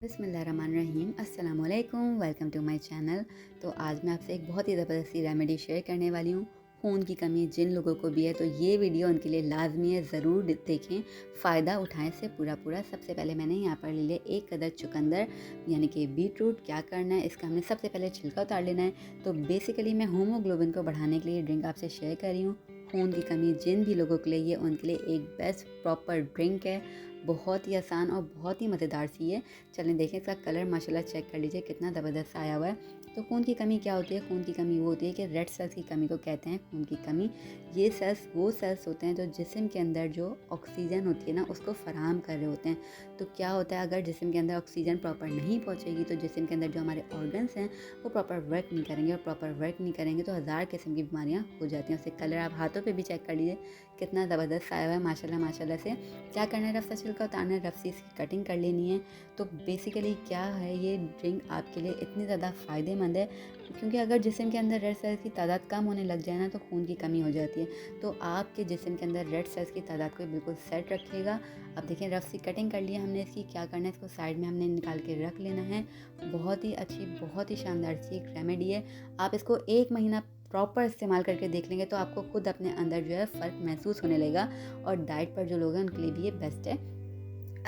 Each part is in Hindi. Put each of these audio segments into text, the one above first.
बिस्मिल्लाहिर्रहमानिर्रहीम अस्सलाम वालेकुम, वेलकम टू माय चैनल। तो आज मैं आपसे एक बहुत ही ज़बरदस्त सी रेमेडी शेयर करने वाली हूँ। खून की कमी जिन लोगों को भी है तो ये वीडियो उनके लिए लाजमी है, ज़रूर देखें, फ़ायदा उठाएं इससे पूरा। सबसे पहले मैंने यहाँ पर ले लिया एक अदद चुकंदर यानी कि बीटरूट। क्या करना है, इसका हमने सबसे पहले छिलका उतार लेना है। तो बेसिकली मैं हीमोग्लोबिन को बढ़ाने के लिए ड्रिंक आपसे शेयर कर रही हूँ। खून की कमी जिन भी लोगों के लिए ये उनके लिए एक बेस्ट प्रॉपर ड्रिंक है। बहुत ही आसान और बहुत ही मज़ेदार सी है। चलें देखें, इसका कलर माशाल्लाह चेक कर लीजिए कितना ज़बरदस्त आया हुआ है। तो खून की कमी क्या होती है? खून की कमी वो होती है कि रेड सेल्स की कमी को कहते हैं खून की कमी। ये सेल्स वो सेल्स होते हैं जो जिस्म के अंदर जो ऑक्सीजन होती है ना उसको फराहम कर रहे होते हैं। तो क्या होता है, अगर जिस्म के अंदर ऑक्सीजन प्रॉपर नहीं पहुंचेगी तो जिस्म के अंदर जो हमारे ऑर्गन्स हैं वो प्रॉपर वर्क नहीं करेंगे, और प्रॉपर वर्क नहीं करेंगे तो हज़ार किस्म की बीमारियाँ हो जाती हैं। उससे कलर आप हाथों पर भी चेक कर लीजिए कितना ज़बरदस्त आया हुआ है माशाल्लाह से। क्या करना है, रफ सा छिलका उतारना है, रफ सी इसकी कटिंग कर लेनी है। तो बेसिकली क्या है, ये ड्रिंक आपके लिए इतनी ज़्यादा फ़ायदेमंद है क्योंकि अगर जिस्म के अंदर रेड सेल्स की तादाद कम होने लग जाए ना तो खून की कमी हो जाती है। तो आपके जिस्म के अंदर रेड सेल्स की तादाद को बिल्कुल सेट रखिएगा। अब देखिए, रफ सी कटिंग कर लिया हमने इसकी। क्या करना है, इसको साइड में हमने निकाल के रख लेना है। बहुत ही अच्छी, बहुत ही शानदार सी एक रेमेडी है। आप इसको 1 महीना प्रॉपर इस्तेमाल करके देख लेंगे तो आपको खुद अपने अंदर जो है फ़र्क महसूस होने लगेगा। और डाइट पर जो लोग हैं उनके लिए भी ये बेस्ट है,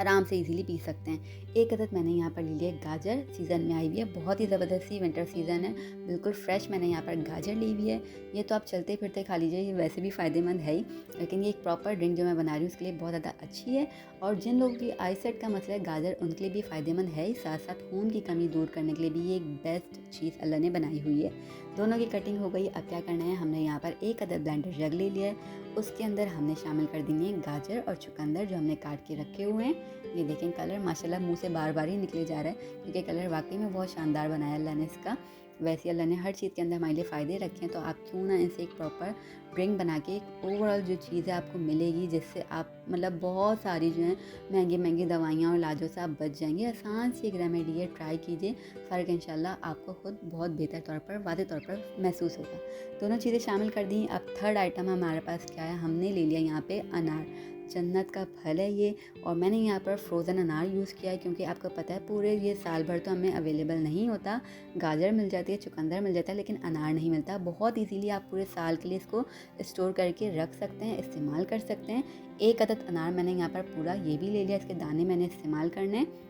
आराम से इजीली पी सकते हैं। एक अदद मैंने यहाँ पर ले लिया गाजर, सीज़न में आई हुई है, बहुत ही ज़बरदस्त सी विंटर सीज़न है, बिल्कुल फ्रेश मैंने यहाँ पर गाजर ली हुई है। ये तो आप चलते फिरते खा लीजिए, ये वैसे भी फ़ायदेमंद है ही, लेकिन ये एक प्रॉपर ड्रिंक जो मैं बना रही हूँ उसके लिए बहुत ज़्यादा अच्छी है। और जिन लोगों की आई सेट का मसला है, गाजर उनके लिए भी फ़ायदेमंद है ही, साथ साथ खून की कमी दूर करने के लिए भी ये एक बेस्ट चीज़ अल्लाह ने बनाई हुई है। दोनों की कटिंग हो गई। अब क्या करना है, हमने यहाँ पर एक अदद ब्लेंडर जग ले लिया है। उसके अंदर हमने शामिल कर देंगे गाजर और चुकंदर जो हमने काट के रखे हुए हैं। ये देखें, कलर माशाल्लाह मुंह से बार बार ही निकले जा रहा है क्योंकि कलर वाकई में बहुत शानदार बनाया अल्लाह ने इसका। वैसे अल्लाह ने हर चीज़ के अंदर हमारे लिए फ़ायदे रखे हैं, तो आप क्यों ना इसे एक प्रॉपर ड्रिंक बना के एक ओवरऑल जो चीज़ है आपको मिलेगी, जिससे आप मतलब बहुत सारी जो हैं महंगी महंगी दवाइयाँ और इलाजों से आप बच जाएंगे। आसान सी एक रेमेडी है, ट्राई कीजिए, फ़र्क इंशाल्लाह आपको खुद बहुत बेहतर तौर पर, वाज़ेह तौर पर महसूस होगा। दोनों चीज़ें शामिल कर दी। अब थर्ड आइटम हमारे पास क्या है, हमने ले लिया यहाँ पे अनार। जन्नत का फल है ये, और मैंने यहाँ पर फ्रोज़न अनार यूज़ किया है क्योंकि आपको पता है पूरे ये साल भर तो हमें अवेलेबल नहीं होता। गाजर मिल जाती है, चुकंदर मिल जाता है, लेकिन अनार नहीं मिलता। बहुत इजीली आप पूरे साल के लिए इसको स्टोर करके रख सकते हैं, इस्तेमाल कर सकते हैं। एक अदद अनार मैंने यहाँ पर पूरा ये भी ले लिया, इसके दाने मैंने इस्तेमाल करने हैं।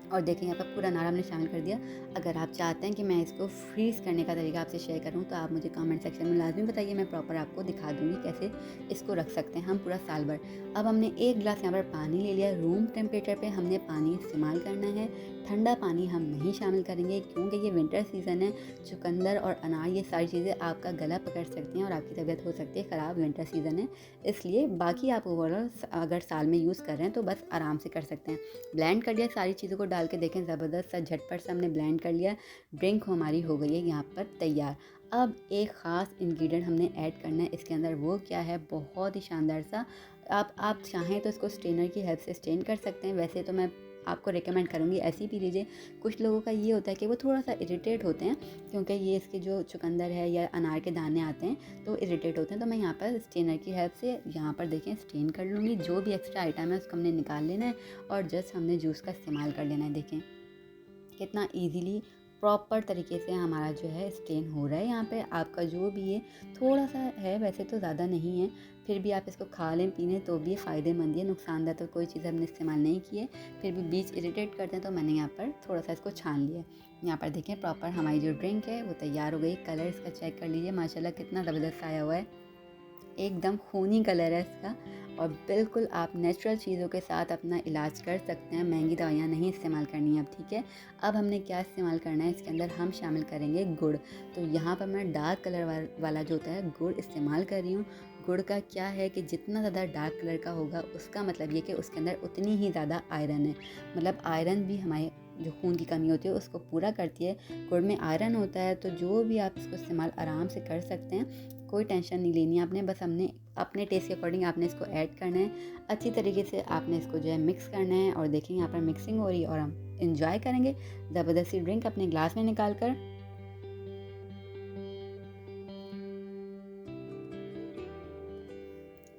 और देखिए, यहाँ पर पूरा अनार हमने शामिल कर दिया। अगर आप चाहते हैं कि मैं इसको फ्रीज़ करने का तरीका आपसे शेयर करूँ तो आप मुझे कमेंट सेक्शन में लाजमी बताइए, मैं प्रॉपर आपको दिखा दूँगी कैसे इसको रख सकते हैं हम पूरा साल भर। अब हमने 1 गिलास यहाँ पर पानी ले लिया। रूम टेम्परेचर पे हमने पानी इस्तेमाल करना है, ठंडा पानी हम नहीं शामिल करेंगे क्योंकि ये विंटर सीज़न है। चुकंदर और अनार ये सारी चीज़ें आपका गला पकड़ सकती हैं और आपकी तबीयत हो सकती है ख़राब, विंटर सीज़न है इसलिए। बाकी आप ओवरऑल अगर साल में यूज़ कर रहे हैं तो बस आराम से कर सकते हैं। ब्लेंड कर लिया, सारी चीज़ों को डाल के देखें, ज़बरदस्त सा झटपट से हमने ब्लेंड कर लिया। ड्रिंक हमारी हो गई है यहाँ पर तैयार। अब एक ख़ास इंग्रेडिएंट हमने ऐड करना है इसके अंदर, वो क्या है, बहुत ही शानदार सा। आप चाहें तो इसको स्ट्रेनर की हेल्प से स्ट्रेन कर सकते हैं, वैसे तो मैं आपको रिकमेंड करूँगी ऐसे ही पी लीजिए। कुछ लोगों का ये होता है कि वो थोड़ा सा इरिटेट होते हैं क्योंकि ये इसके जो चुकंदर है या अनार के दाने आते हैं तो इरिटेट होते हैं। तो मैं यहाँ पर स्ट्रेनर की हेल्प से यहाँ पर देखें स्ट्रेन कर लूँगी। जो भी एक्स्ट्रा आइटम है उसको हमने निकाल लेना है और जस्ट हमने जूस का इस्तेमाल कर लेना है। देखें कितना इजीली प्रॉपर तरीके से हमारा जो है स्ट्रेन हो रहा है। यहाँ पे आपका जो भी है थोड़ा सा है, वैसे तो ज़्यादा नहीं है, फिर भी आप इसको खा लें पी लें तो भी फ़ायदेमंद है। नुकसानदायक तो कोई चीज़ हमने इस्तेमाल नहीं की है, फिर भी बीच इरिटेट करते हैं तो मैंने यहाँ पर थोड़ा सा इसको छान लिया है। यहाँ पर देखें प्रॉपर हमारी जो ड्रिंक है वो तैयार हो गई। कलर इसका चेक कर लीजिए, माशाल्लाह कितना ज़बरदस्त आया हुआ है, एकदम खूनी कलर है इसका। और बिल्कुल आप नेचुरल चीज़ों के साथ अपना इलाज कर सकते हैं, महंगी दवाइयाँ नहीं इस्तेमाल करनी है अब, ठीक है। अब हमने क्या इस्तेमाल करना है, इसके अंदर हम शामिल करेंगे गुड़। तो यहाँ पर मैं डार्क कलर वाला जो होता है गुड़ इस्तेमाल कर रही हूँ। गुड़ का क्या है कि जितना ज़्यादा डार्क कलर का होगा उसका मतलब ये कि उसके अंदर उतनी ही ज़्यादा आयरन है। मतलब आयरन भी हमारे जो खून की कमी होती है उसको पूरा करती है। गुड़ में आयरन होता है, तो जो भी आप इसको इस्तेमाल आराम से कर सकते हैं, कोई टेंशन नहीं लेनी है आपने। बस हमने अपने टेस्ट के अकॉर्डिंग आपने इसको ऐड करना है, अच्छी तरीके से आपने इसको जो है मिक्स करना है। और देखिए यहाँ पर मिक्सिंग हो रही है और हम इंजॉय करेंगे ज़बरदस्ती ड्रिंक अपने ग्लास में निकाल कर।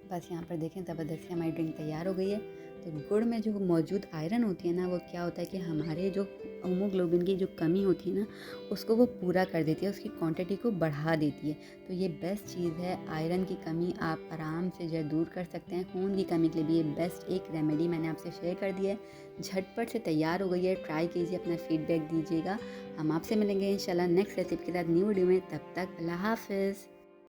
बस यहाँ पर देखें ज़बरदस्ती हमारी ड्रिंक तैयार हो गई है। तो गुड़ में जो मौजूद आयरन होती है ना, वो क्या होता है कि हमारे जो हीमोग्लोबिन की जो कमी होती है ना, उसको वो पूरा कर देती है, उसकी क्वांटिटी को बढ़ा देती है। तो ये बेस्ट चीज़ है, आयरन की कमी आप आराम से जो है दूर कर सकते हैं। खून की कमी के लिए भी ये बेस्ट एक रेमेडी मैंने आपसे शेयर कर दिया है, झटपट से तैयार हो गई है। ट्राई कीजिए, अपना फीडबैक दीजिएगा। हम आपसे मिलेंगे इंशाल्लाह नेक्स्ट रेसिपी के साथ न्यू वीडियो में। तब तक अल्लाह हाफ़िज़।